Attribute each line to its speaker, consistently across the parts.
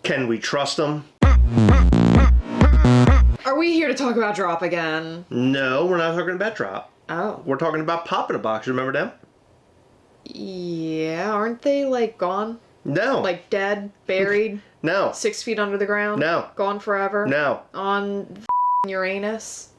Speaker 1: Can we trust them?
Speaker 2: Are we here to talk about Drop again?
Speaker 1: No, we're not talking about Drop.
Speaker 2: Oh.
Speaker 1: We're talking about Pop in a Box. Remember them?
Speaker 2: Yeah, aren't they like gone?
Speaker 1: No.
Speaker 2: Like dead, buried?
Speaker 1: No.
Speaker 2: 6 feet under the ground?
Speaker 1: No.
Speaker 2: Gone forever?
Speaker 1: No.
Speaker 2: On Uranus?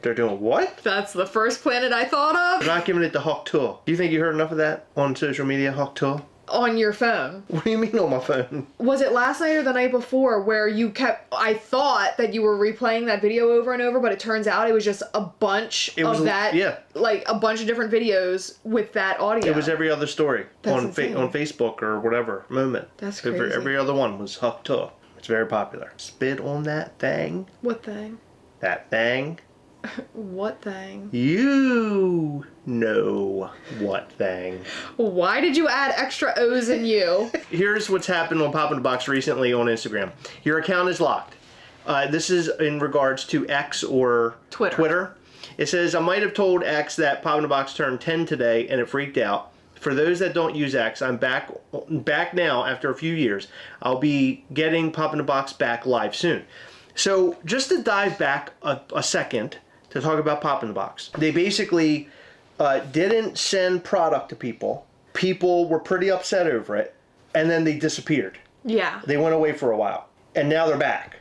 Speaker 1: They're doing what?
Speaker 2: That's the first planet I thought of.
Speaker 1: They're not giving it to Hawk Tool. Do you think you heard enough of that on social media, Hawk Tool?
Speaker 2: On your phone.
Speaker 1: What do you mean on my phone?
Speaker 2: Was it last night or the night before where you kept... I thought that you were replaying that video over and over, but it turns out it was just a bunch of that...
Speaker 1: Yeah.
Speaker 2: Like, a bunch of different videos with that audio.
Speaker 1: It was every other story
Speaker 2: That's
Speaker 1: on
Speaker 2: insane.
Speaker 1: on Facebook or whatever moment.
Speaker 2: That's crazy.
Speaker 1: Every other one was Hawk Tool. It's very popular. Spit on that thing.
Speaker 2: What thing?
Speaker 1: That thing.
Speaker 2: What thing?
Speaker 1: You know what thing.
Speaker 2: Why did you add extra O's in you?
Speaker 1: Here's what's happened on Pop in the Box recently on Instagram. Your account is locked. This is in regards to X or Twitter. It says, I might have told X that Pop in the Box turned 10 today and it freaked out. For those that don't use X, I'm back now after a few years. I'll be getting Pop in the Box back live soon. So just to dive back a second to talk about Pop in the Box. They basically didn't send product to people. People were pretty upset over it. And then they disappeared.
Speaker 2: Yeah.
Speaker 1: They went away for a while. And now they're back.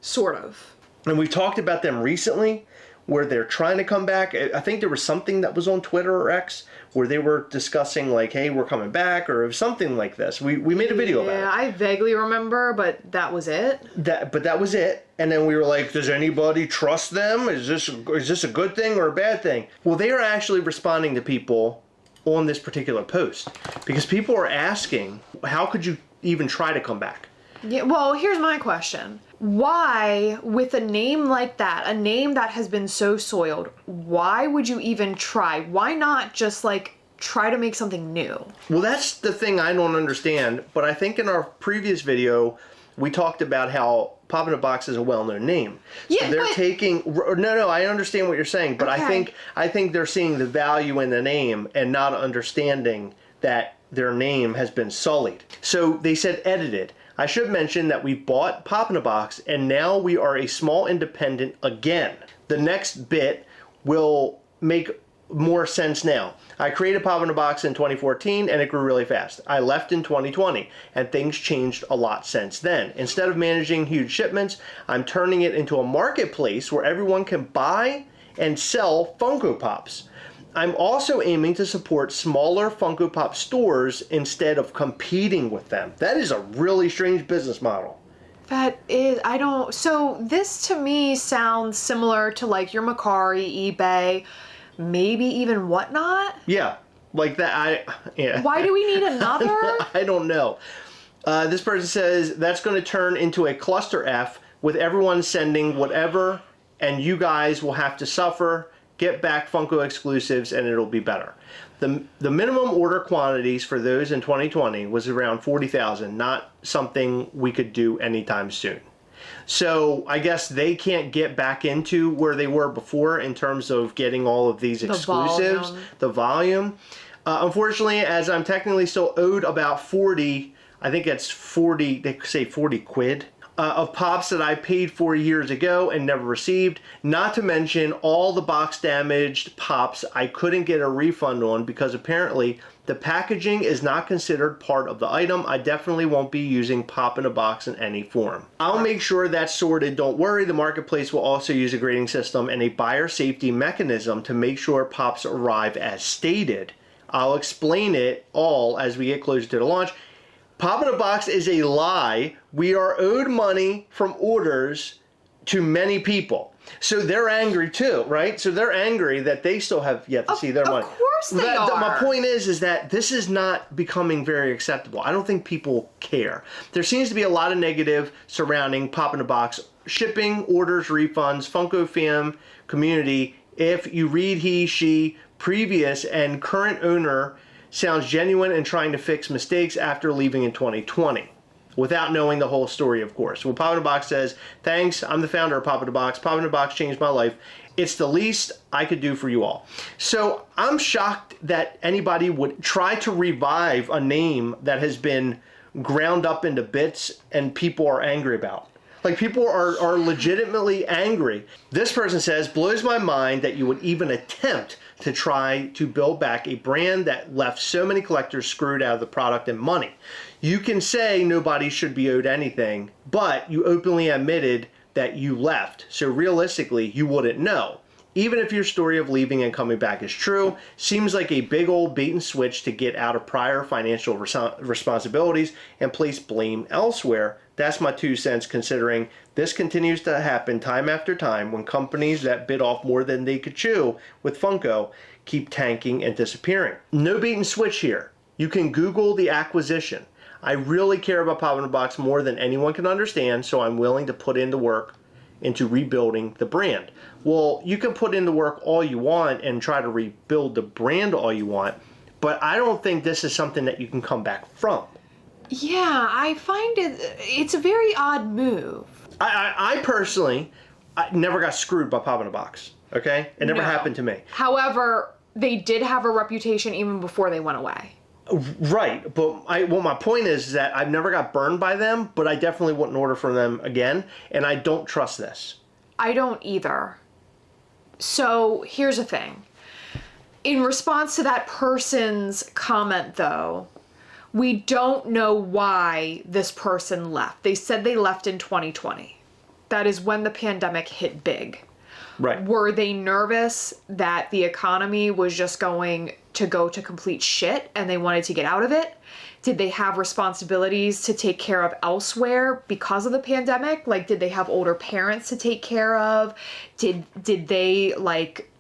Speaker 2: Sort of.
Speaker 1: And we've talked about them recently where they're trying to come back. I think there was something that was on Twitter or X where they were discussing like, hey, we're coming back or something like this. We made a video about it.
Speaker 2: Yeah, I vaguely remember, but that was it.
Speaker 1: But that was it. And then we were like, does anybody trust them? Is this a good thing or a bad thing? Well, they are actually responding to people on this particular post because people are asking, how could you even try to come back?
Speaker 2: Yeah, well, here's my question. Why, with a name like that, a name that has been so soiled, why would you even try? Why not just like try to make something new? Well,
Speaker 1: that's the thing I don't understand, but I think in our previous video, we talked about how Pop in a Box is a well-known name.
Speaker 2: Yeah,
Speaker 1: so they're taking... No, I understand what you're saying, but
Speaker 2: okay.
Speaker 1: I think they're seeing the value in the name and not understanding that their name has been sullied. So they said edited. I should mention that we bought Pop in a Box and now we are a small independent again. The next bit will make more sense now. I created Pop in a Box in 2014 and it grew really fast. I left in 2020 and things changed a lot since then. Instead of managing huge shipments, I'm turning it into a marketplace where everyone can buy and sell Funko Pops. I'm also aiming to support smaller Funko Pop stores instead of competing with them. That is a really strange business model.
Speaker 2: That is, so this to me sounds similar to like your Mercari, eBay, maybe even Whatnot?
Speaker 1: Yeah, like that, yeah.
Speaker 2: Why do we need another?
Speaker 1: I don't know. This person says, that's going to turn into a cluster F with everyone sending whatever and you guys will have to suffer. Get back Funko exclusives and it'll be better. The minimum order quantities for those in 2020 was around 40,000, not something we could do anytime soon. So I guess they can't get back into where they were before in terms of getting all of these exclusives, the volume. Unfortunately, as I'm technically still owed about 40, I think it's 40, they say 40 quid. Of Pops that I paid for years ago and never received, not to mention all the box damaged Pops I couldn't get a refund on because apparently the packaging is not considered part of the item. I definitely won't be using Pop in a Box in any form. I'll make sure that's sorted, don't worry. The marketplace will also use a grading system and a buyer safety mechanism to make sure Pops arrive as stated. I'll explain it all as we get closer to the launch. Pop in a Box is a lie. We are owed money from orders to many people. So they're angry too, right? So they're angry that they still have yet to see their money.
Speaker 2: Of course they are.
Speaker 1: My point is that this is not becoming very acceptable. I don't think people care. There seems to be a lot of negative surrounding Pop in a Box shipping, orders, refunds, Funko fam community. If you read he, she, previous and current owner sounds genuine and trying to fix mistakes after leaving in 2020. Without knowing the whole story, of course. Well, Pop in a Box says, thanks, I'm the founder of Pop in a Box. Pop in a Box changed my life. It's the least I could do for you all. So I'm shocked that anybody would try to revive a name that has been ground up into bits and people are angry about. Like, people are legitimately angry. This person says, blows my mind that you would even attempt to try to build back a brand that left so many collectors screwed out of the product and money. You can say nobody should be owed anything, but you openly admitted that you left. So realistically, you wouldn't know. Even if your story of leaving and coming back is true, seems like a big old bait and switch to get out of prior financial responsibilities and place blame elsewhere. That's my 2 cents, considering this continues to happen time after time when companies that bit off more than they could chew with Funko keep tanking and disappearing. No bait and switch here. You can Google the acquisition. I really care about Pop in a Box more than anyone can understand, so I'm willing to put in the work into rebuilding the brand. Well, you can put in the work all you want and try to rebuild the brand all you want, but I don't think this is something that you can come back from.
Speaker 2: Yeah, I find it's a very odd move.
Speaker 1: I personally, I never got screwed by Pop in a Box, okay? It never happened to me.
Speaker 2: However, they did have a reputation even before they went away.
Speaker 1: Right, but my point is that I've never got burned by them, but I definitely wouldn't order from them again, and I don't trust this.
Speaker 2: I don't either. So here's the thing. In response to that person's comment, though, we don't know why this person left. They said they left in 2020. That is when the pandemic hit big.
Speaker 1: Right.
Speaker 2: Were they nervous that the economy was just going to go to complete shit and they wanted to get out of it? Did they have responsibilities to take care of elsewhere because of the pandemic? Like, did they have older parents to take care of? Did they, like,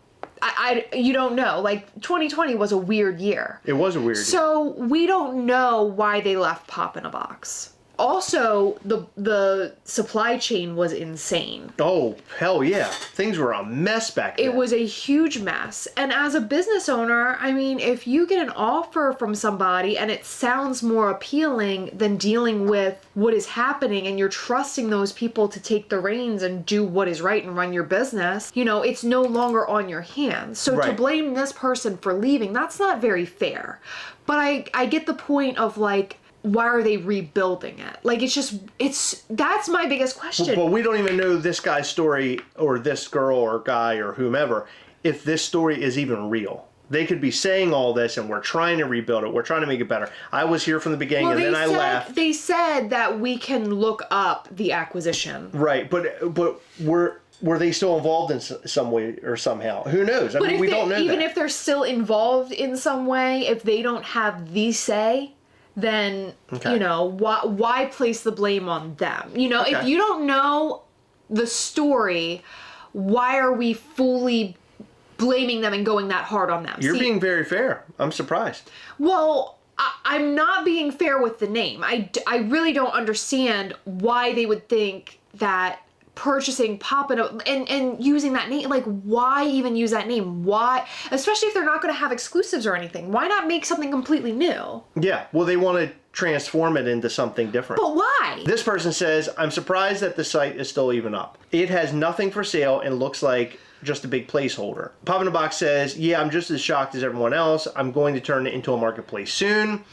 Speaker 2: you don't know. Like, 2020 was a weird year.
Speaker 1: It was a weird year.
Speaker 2: So we don't know why they left Pop in a Box. Also, the supply chain was insane.
Speaker 1: Oh, hell yeah. Things were a mess back then.
Speaker 2: It was a huge mess. And as a business owner, I mean, if you get an offer from somebody and it sounds more appealing than dealing with what is happening and you're trusting those people to take the reins and do what is right and run your business, you know, it's no longer on your hands. So to blame this person for leaving, that's not very fair. But I get the point of, like, why are they rebuilding it? Like, that's my biggest question.
Speaker 1: But we don't even know this guy's story, or this girl or guy or whomever, if this story is even real. They could be saying all this and we're trying to rebuild it. We're trying to make it better. I was here from the beginning and then I left.
Speaker 2: They said that we can look up the acquisition.
Speaker 1: Right, but were they still involved in some way or somehow? Who knows? I mean, we don't know that.
Speaker 2: Even if they're still involved in some way, if they don't have the say, then, you know, why place the blame on them? You know, if you don't know the story, why are we fully blaming them and going that hard on them?
Speaker 1: You're being very fair. I'm surprised.
Speaker 2: Well, I'm not being fair with the name. I really don't understand why they would think that purchasing Pop and using that name, like, why even use that name? Why, especially if they're not going to have exclusives or anything, why not make something completely new?
Speaker 1: Yeah, well, they want to transform it into something different.
Speaker 2: But why?
Speaker 1: This person says, I'm surprised that the site is still even up. It has nothing for sale and looks like just a big placeholder. Pop in a Box says, yeah, I'm just as shocked as everyone else. I'm going to turn it into a marketplace soon.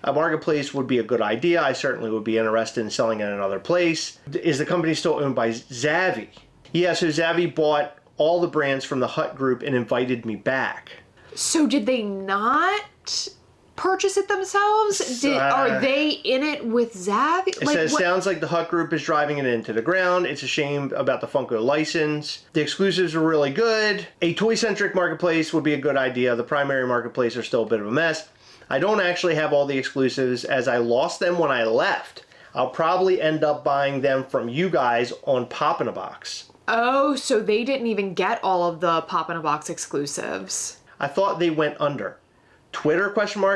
Speaker 1: A marketplace would be a good idea. I certainly would be interested in selling in another place. Is the company still owned by Zavvi? Yeah, so Zavvi bought all the brands from the Hut Group and invited me back.
Speaker 2: So did they not purchase it themselves? Are they in it with Zavvi?
Speaker 1: It says, sounds like the Hut Group is driving it into the ground. It's a shame about the Funko license. The exclusives are really good. A toy-centric marketplace would be a good idea. The primary marketplace are still a bit of a mess. I don't actually have all the exclusives as I lost them when I left. I'll probably end up buying them from you guys on Pop in a Box.
Speaker 2: Oh, so they didn't even get all of the Pop in a Box exclusives.
Speaker 1: I thought they went under. Twitter, ?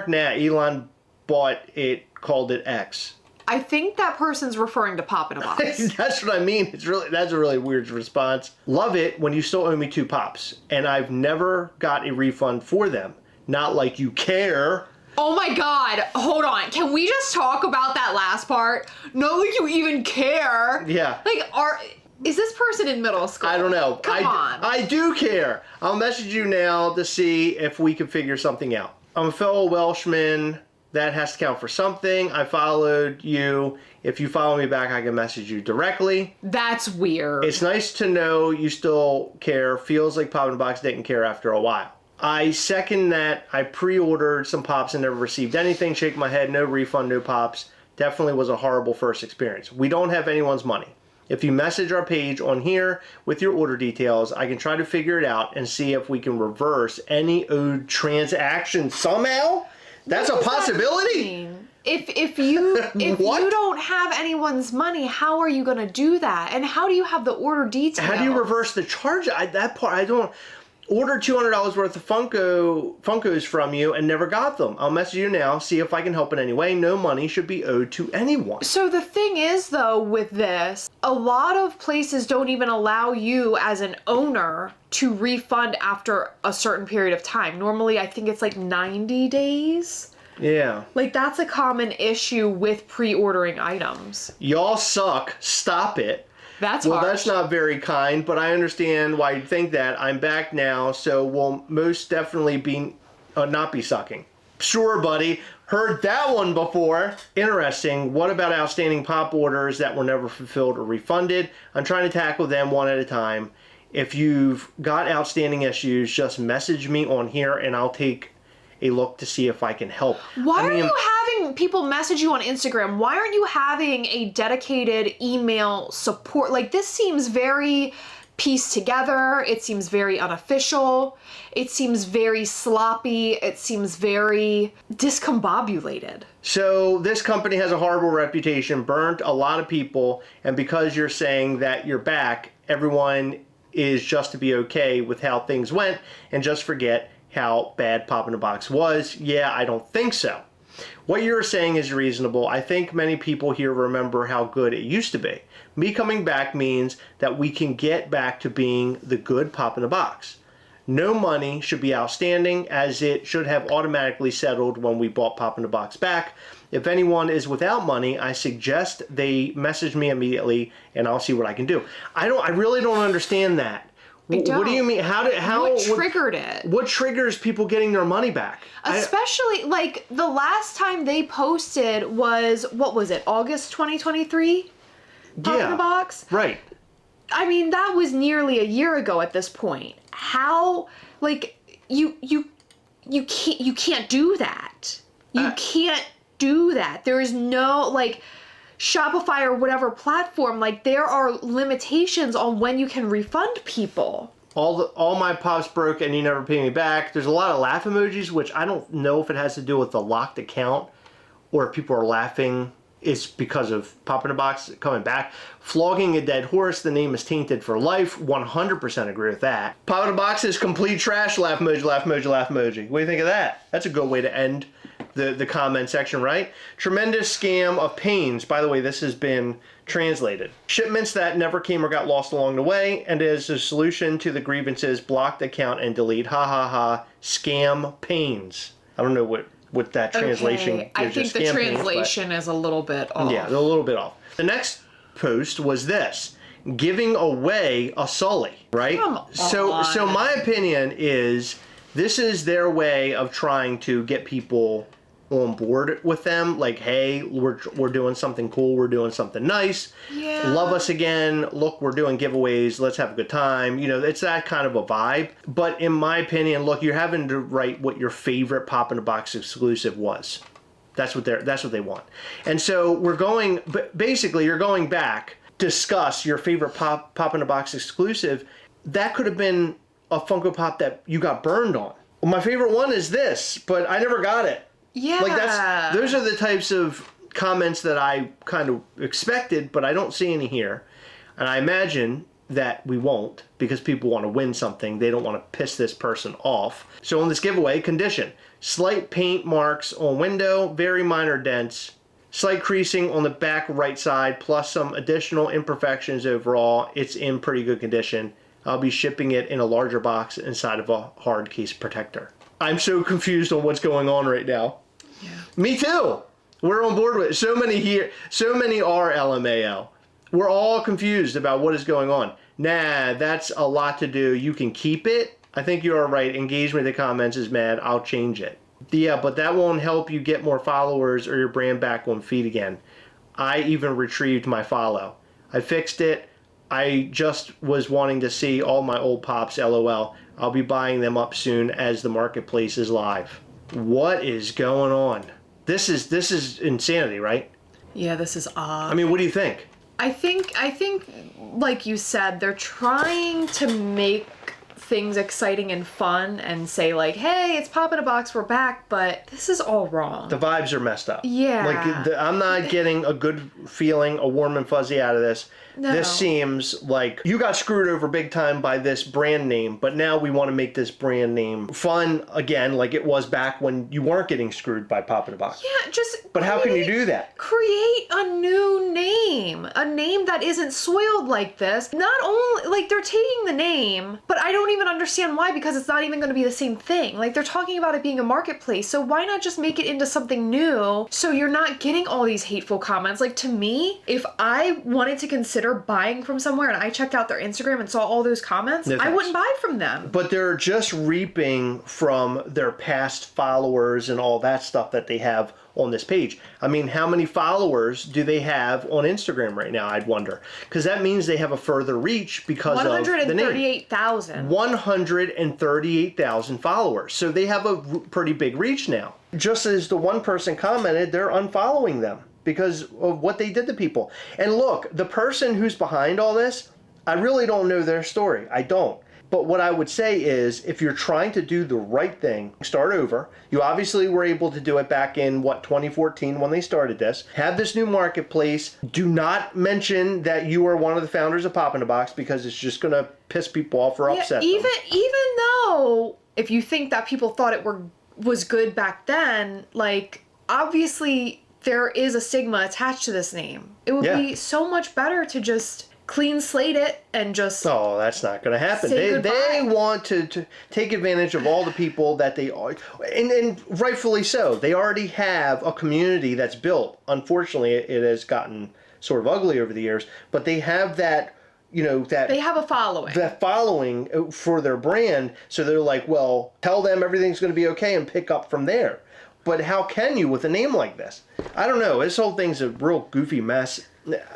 Speaker 1: Nah, Elon bought it, called it X.
Speaker 2: I think that person's referring to Pop in a Box.
Speaker 1: That's what I mean. That's a really weird response. Love it when you still owe me 2 Pops. And I've never got a refund for them. Not like you care.
Speaker 2: Oh my God, hold on. Can we just talk about that last part? Not like you even care.
Speaker 1: Yeah.
Speaker 2: Like, is this person in middle school?
Speaker 1: I don't know.
Speaker 2: Come on.
Speaker 1: I do care. I'll message you now to see if we can figure something out. I'm a fellow Welshman. That has to count for something. I followed you. If you follow me back, I can message you directly.
Speaker 2: That's weird.
Speaker 1: It's nice to know you still care. Feels like Pop in a Box didn't care after a while. I second that. I pre-ordered some pops and never received anything. Shake my head. No refund, no pops. Definitely was a horrible first experience. We don't have anyone's money. If you message our page on here with your order details, I can try to figure it out and see if we can reverse any owed transaction somehow. That's a possibility.
Speaker 2: If you
Speaker 1: What?
Speaker 2: you don't have anyone's money, how are you gonna do that? And how do you have the order details?
Speaker 1: How do you reverse the charge? That part I don't. Order $200 worth of Funkos from you and never got them. I'll message you now, see if I can help in any way. No money should be owed to anyone.
Speaker 2: So the thing is, though, with this, a lot of places don't even allow you as an owner to refund after a certain period of time. Normally, I think it's like 90 days.
Speaker 1: Yeah.
Speaker 2: Like, that's a common issue with pre-ordering items.
Speaker 1: Y'all suck. Stop it.
Speaker 2: That's
Speaker 1: well,
Speaker 2: harsh.
Speaker 1: that's not very kind, but I understand why you'd think that. I'm back now, so we'll most definitely be not be sucking. Sure, buddy. Heard that one before. Interesting. What about outstanding pop orders that were never fulfilled or refunded? I'm trying to tackle them one at a time. If you've got outstanding issues, just message me on here and I'll take a look to see if I can help.
Speaker 2: Why are you having people message you on Instagram? Why aren't you having a dedicated email support? Like, this seems very pieced together. It seems very unofficial. It seems very sloppy. It seems very discombobulated.
Speaker 1: So this company has a horrible reputation, burnt a lot of people, and because you're saying that you're back, everyone is just to be okay with how things went and just forget how bad Pop in a Box was. Yeah, I don't think so. What you're saying is reasonable. I think many people here remember how good it used to be. Me coming back means that we can get back to being the good Pop in a Box. No money should be outstanding, as it should have automatically settled when we bought Pop in a Box back. If anyone is without money, I suggest they message me immediately and I'll see what I can do. I really don't understand that. What do you mean? What
Speaker 2: triggered it?
Speaker 1: What triggers people getting their money back?
Speaker 2: Especially, like, the last time they posted was, what was it, August 2023? Pop in a Box?
Speaker 1: Right.
Speaker 2: I mean, that was nearly a year ago at this point. How, like, you can't do that. You can't do that. There is no, like, Shopify or whatever platform, like, there are limitations on when you can refund people.
Speaker 1: All my pops broke and you never pay me back. There's a lot of laugh emojis, which I don't know if it has to do with the locked account or if people are laughing. It's because of Pop in a Box coming back. Flogging a dead horse, the name is tainted for life. 100% agree with that. Pop in a Box is complete trash. Laugh emoji, laugh emoji, laugh emoji. What do you think of that? That's a good way to end the comment section, right? Tremendous scam of pains. By the way, this has been translated. Shipments that never came or got lost along the way, and as a solution to the grievances, blocked account and delete. Ha ha ha. Scam pains. I don't know what that translation
Speaker 2: gives you. I think the translation is a little bit off.
Speaker 1: Yeah, a little bit off. The next post was this: giving away a Sully, right?
Speaker 2: Come on.
Speaker 1: So my opinion is this is their way of trying to get people on board with them. Like, hey, we're doing something cool. We're doing something nice.
Speaker 2: Yeah.
Speaker 1: Love us again. Look, we're doing giveaways. Let's have a good time. You know, it's that kind of a vibe. But in my opinion, look, you're having to write what your favorite Pop in a Box exclusive was. That's what they want. And so basically you're going back, discuss your favorite Pop in a Box exclusive. That could have been a Funko Pop that you got burned on. Well, my favorite one is this, but I never got it.
Speaker 2: Yeah.
Speaker 1: Like those are the types of comments that I kind of expected, but I don't see any here. And I imagine that we won't, because people want to win something. They don't want to piss this person off. So on this giveaway, condition: slight paint marks on window, very minor dents, slight creasing on the back right side, plus some additional imperfections overall. It's in pretty good condition. I'll be shipping it in a larger box inside of a hard case protector. I'm so confused on what's going on right now.
Speaker 2: Yeah.
Speaker 1: Me too. We're on board with it. So many here. So many are LMAO. We're all confused about what is going on. Nah, that's a lot to do. You can keep it. I think you are right. Engagement in the comments is mad. I'll change it. Yeah, but that won't help you get more followers or your brand back on feed again. I even retrieved my follow. I fixed it. I just was wanting to see all my old pops, LOL. I'll be buying them up soon as the marketplace is live. What is going on? This is insanity, right?
Speaker 2: Yeah, this is odd.
Speaker 1: I mean, what do you think?
Speaker 2: I think, like you said, they're trying to make things exciting and fun and say like, hey, it's Pop in a Box, we're back, but this is all wrong.
Speaker 1: The vibes are messed up.
Speaker 2: Yeah.
Speaker 1: Like, I'm not getting a good feeling, a warm and fuzzy out of this.
Speaker 2: No.
Speaker 1: This seems like you got screwed over big time by this brand name, but now we want to make this brand name fun again, like it was back when you weren't getting screwed by Pop in a Box.
Speaker 2: Yeah, just...
Speaker 1: But how can you do that?
Speaker 2: Create a new name. A name that isn't soiled like this. Not only... Like, they're taking the name, but I don't even understand why, because it's not even going to be the same thing. Like, they're talking about it being a marketplace, so why not just make it into something new so you're not getting all these hateful comments? Like, to me, if I wanted to consider buying from somewhere and I checked out their Instagram and saw all those comments,
Speaker 1: No,
Speaker 2: I wouldn't buy from them.
Speaker 1: But they're just reaping from their past followers and all that stuff that they have on this page. I mean, how many followers do they have on Instagram right now, I'd wonder? Because that means they have a further reach because of the name.
Speaker 2: 138,000.
Speaker 1: 138,000 followers. So they have a pretty big reach now. Just as the one person commented, they're unfollowing them because of what they did to people. And look, the person who's behind all this, I really don't know their story. I don't. But what I would say is, if you're trying to do the right thing, start over. You obviously were able to do it back in, 2014 when they started this. Have this new marketplace. Do not mention that you are one of the founders of Pop in a Box, because it's just going to piss people off or upset them.
Speaker 2: Even though, if you think that people thought it was good back then, like, obviously there is a stigma attached to this name. It would be so much better to just clean slate it and just...
Speaker 1: Oh, that's not going to happen. They want to take advantage of all the people that they are, and rightfully so. They already have a community that's built. Unfortunately, it has gotten sort of ugly over the years, but they have that, that
Speaker 2: they have a following.
Speaker 1: That following for their brand, so they're like, well, tell them everything's going to be okay and pick up from there. But how can you with a name like this? I don't know. This whole thing's a real goofy mess.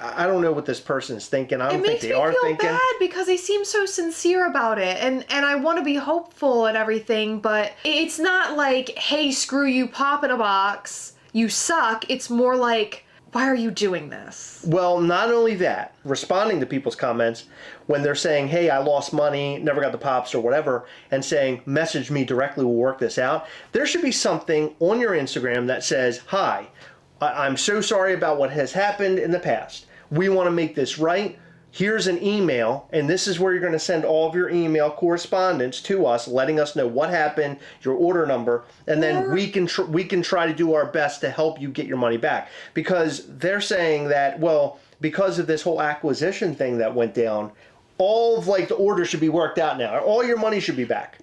Speaker 1: I don't know what this person's thinking. I don't think they are thinking. It makes me feel
Speaker 2: bad because they seem so sincere about it. And I want to be hopeful and everything, but it's not like, hey, screw you, Pop in a Box, you suck. It's more like, why are you doing this?
Speaker 1: Well, not only that, responding to people's comments when they're saying, hey, I lost money, never got the pops or whatever, and saying, message me directly, we'll work this out. There should be something on your Instagram that says, hi, I'm so sorry about what has happened in the past. We want to make this right. Here's an email, and this is where you're going to send all of your email correspondence to us, letting us know what happened, your order number, and then we can try to do our best to help you get your money back. Because they're saying that, well, because of this whole acquisition thing that went down, all of the orders should be worked out now. All your money should be back.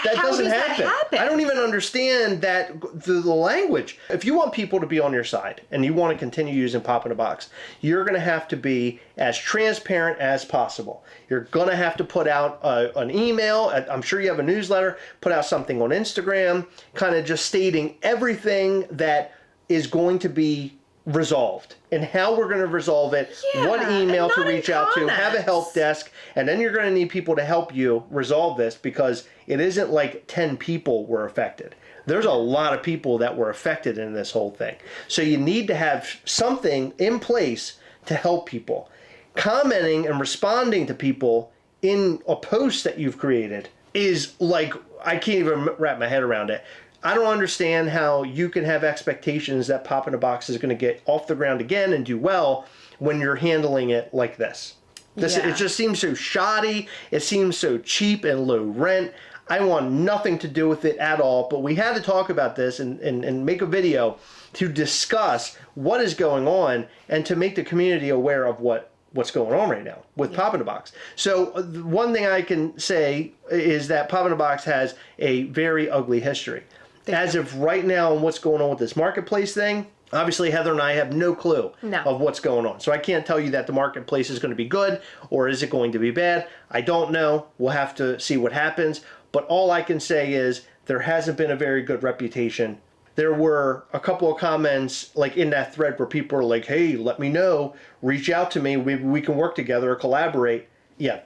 Speaker 1: That doesn't happen. I don't even understand the language. If you want people to be on your side and you want to continue using Pop in a Box, you're going to have to be as transparent as possible. You're going to have to put out an email. I'm sure you have a newsletter. Put out something on Instagram, kind of just stating everything that is going to be resolved and how we're going to resolve it, what email to reach out to, have a help desk, and then you're going to need people to help you resolve this, because it isn't like 10 people were affected. There's a lot of people that were affected in this whole thing. So you need to have something in place to help people. Commenting and responding to people in a post that you've created is like, I can't even wrap my head around it. I don't understand how you can have expectations that Pop in a Box is going to get off the ground again and do well when you're handling it like this. It just seems so shoddy. It seems so cheap and low rent. I want nothing to do with it at all, but we had to talk about this and make a video to discuss what is going on and to make the community aware of what's going on right now with Pop in a Box. So one thing I can say is that Pop in a Box has a very ugly history. As of right now and what's going on with this marketplace thing, obviously Heather and I have no clue of what's going on. So I can't tell you that the marketplace is going to be good or is it going to be bad. I don't know. We'll have to see what happens. But all I can say is there hasn't been a very good reputation. There were a couple of comments like in that thread where people were like, hey, let me know, reach out to me, we can work together or collaborate. Yeah,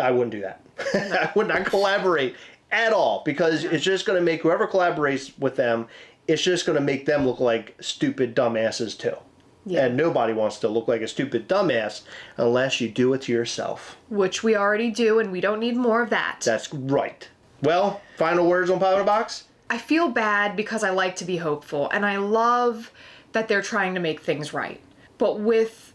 Speaker 1: I wouldn't do that. I would not collaborate at all, because it's just going to make whoever collaborates with them, it's just going to make them look like stupid dumbasses too. Yeah. And nobody wants to look like a stupid dumbass unless you do it to yourself.
Speaker 2: Which we already do, and we don't need more of that.
Speaker 1: That's right. Well, final words on Pop in a Box?
Speaker 2: I feel bad because I like to be hopeful, and I love that they're trying to make things right. But with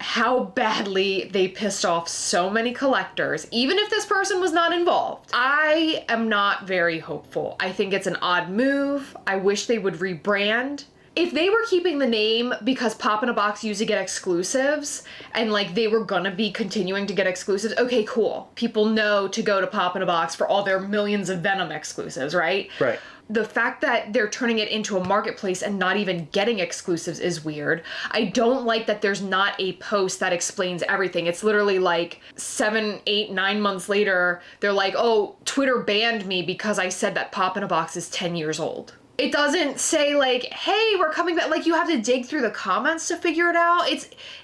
Speaker 2: how badly they pissed off so many collectors, even if this person was not involved, I am not very hopeful. I think it's an odd move. I wish they would rebrand. If they were keeping the name because Pop in a Box used to get exclusives, and like they were gonna be continuing to get exclusives, okay, cool. People know to go to Pop in a Box for all their millions of Venom exclusives, right?
Speaker 1: Right.
Speaker 2: The fact that they're turning it into a marketplace and not even getting exclusives is weird. I don't like that there's not a post that explains everything. It's literally like 7, 8, 9 months later, they're like, oh, Twitter banned me because I said that Pop in a Box is 10 years old. It doesn't say like, hey, we're coming back. Like, you have to dig through the comments to figure it out.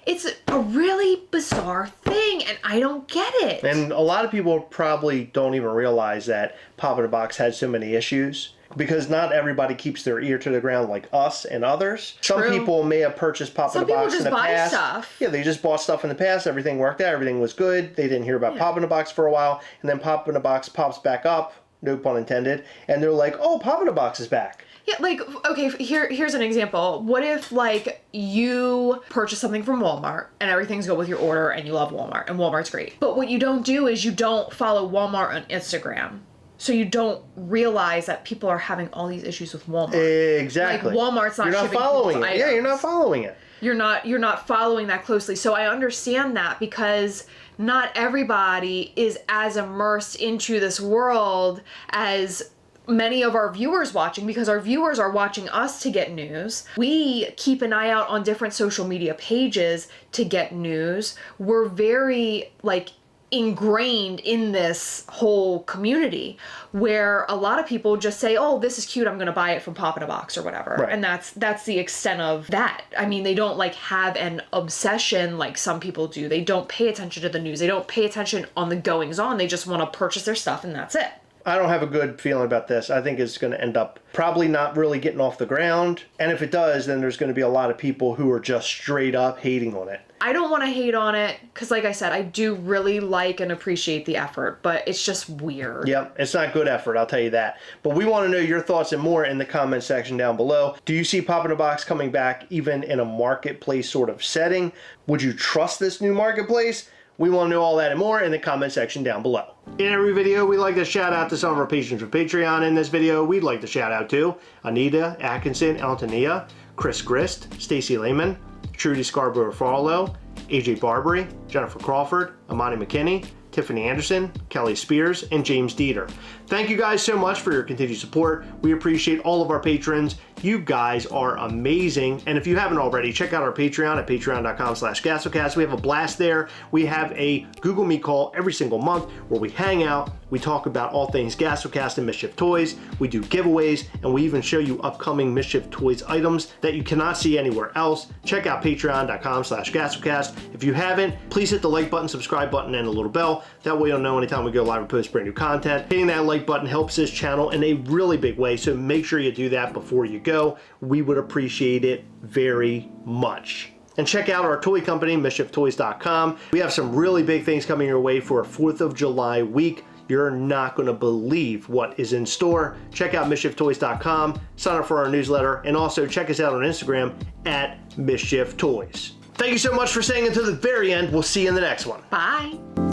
Speaker 2: It's a really bizarre thing, and I don't get it.
Speaker 1: And a lot of people probably don't even realize that Pop in a Box had so many issues, because not everybody keeps their ear to the ground like us and others.
Speaker 2: True.
Speaker 1: Some people may have purchased Pop in a Box in the past. Some people just buy stuff. Yeah, they just bought stuff in the past. Everything worked out. Everything was good. They didn't hear about Pop in a Box for a while, and then Pop in a Box pops back up. No pun intended. And they're like, oh, Pop in a Box is back.
Speaker 2: Yeah, like, okay, here's an example. What if, like, you purchase something from Walmart and everything's good with your order and you love Walmart and Walmart's great. But what you don't do is you don't follow Walmart on Instagram. So you don't realize that people are having all these issues with Walmart.
Speaker 1: Exactly.
Speaker 2: Like, Walmart's not
Speaker 1: You're not
Speaker 2: shipping
Speaker 1: following
Speaker 2: people's
Speaker 1: it.
Speaker 2: items.
Speaker 1: Yeah, you're not following it.
Speaker 2: You're not following that closely. So I understand that, because not everybody is as immersed into this world as many of our viewers watching, because our viewers are watching us to get news. We keep an eye out on different social media pages to get news. We're very, like, ingrained in this whole community where a lot of people just say, oh, this is cute, I'm gonna buy it from Pop in a Box or whatever.
Speaker 1: Right.
Speaker 2: And that's the extent of that. I mean, they don't like have an obsession like some people do. They don't pay attention to the news. They don't pay attention on the goings on. They just want to purchase their stuff and that's it.
Speaker 1: I don't have a good feeling about this. I think it's going to end up probably not really getting off the ground. And if it does, then there's going to be a lot of people who are just straight up hating on it.
Speaker 2: I don't want to hate on it because, like I said, I do really like and appreciate the effort, but it's just weird.
Speaker 1: Yep, it's not good effort, I'll tell you that. But we want to know your thoughts and more in the comment section down below. Do you see Pop in a Box coming back even in a marketplace sort of setting? Would you trust this new marketplace? We want to know all that and more in the comment section down below. In every video, we like to shout out to some of our patrons with Patreon. In this video, we'd like to shout out to Anita Atkinson Antonia, Chris Grist, Stacy Lehman, Trudy Scarborough Farlow, AJ Barbary, Jennifer Crawford, Amani McKinney, Tiffany Anderson, Kelly Spears, and James Dieter. Thank you guys so much for your continued support. We appreciate all of our patrons. You guys are amazing. And if you haven't already, check out our Patreon at patreon.com/Gastlecast. We have a blast there. We have a Google Meet call every single month where we hang out. We talk about all things Gastlecast and Mischief Toys. We do giveaways, and we even show you upcoming Mischief Toys items that you cannot see anywhere else. Check out patreon.com/Gastlecast. If you haven't, please hit the like button, subscribe button, and the little bell. That way you'll know anytime we go live and post brand new content. Hitting that like button helps this channel in a really big way, so make sure you do that before you go. We would appreciate it very much. And check out our toy company, MISCHIEFToys.com. We have some really big things coming your way for 4th of July week. You're not going to believe what is in store. Check out MISCHIEFToys.com, sign up for our newsletter, and also check us out on Instagram at MISCHIEF Toys. Thank you so much for staying until the very end. We'll see you in the next one.
Speaker 2: Bye.